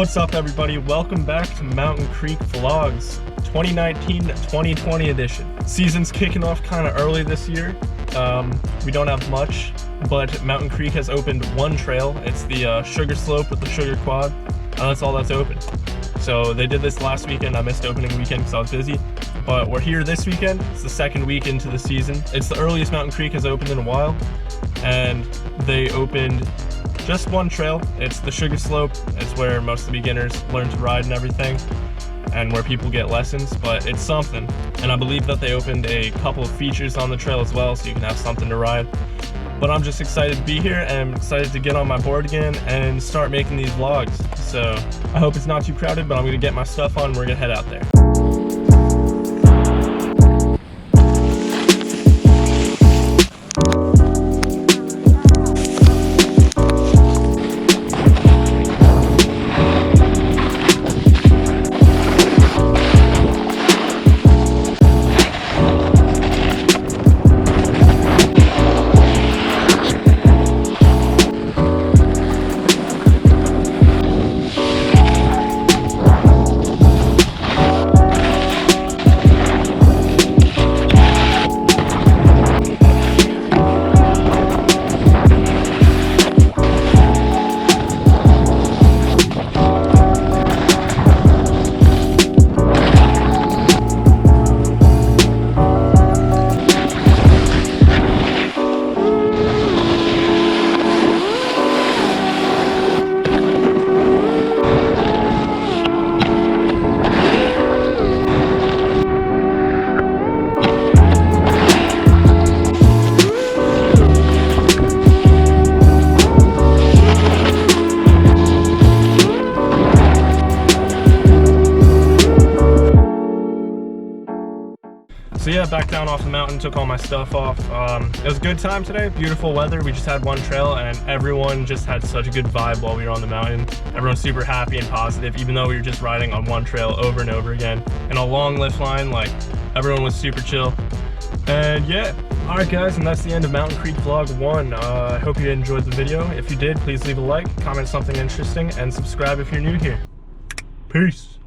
What's up, everybody? Welcome back to Mountain Creek Vlogs 2019-2020 edition. Season's kicking off kind of early this year. We don't have much, but Mountain Creek has opened one trail. It's the Sugar Slope with the Sugar Quad, and that's all that's open. So they did this last weekend. I missed opening weekend because I was busy, but we're here this weekend. It's the second week into the season. It's the earliest Mountain Creek has opened in a while, and they opened just one trail. It's the Sugar Slope. It's where most of the beginners learn to ride and everything, and where people get lessons, but it's something. And I believe that they opened a couple of features on the trail as well, so you can have something to ride. But I'm just excited to be here, and I'm excited to get on my board again and start making these vlogs. So I hope it's not too crowded, but I'm gonna get my stuff on and we're gonna head out there. So yeah, back down off the mountain, took all my stuff off. It was a good time today, beautiful weather. We just had one trail and everyone just had such a good vibe while we were on the mountain. Everyone's super happy and positive, even though we were just riding on one trail over and over again. And a long lift line, like, everyone was super chill. And yeah, alright guys, and that's the end of Mountain Creek Vlog 1. I hope you enjoyed the video. If you did, please leave a like, comment something interesting, and subscribe if you're new here. Peace.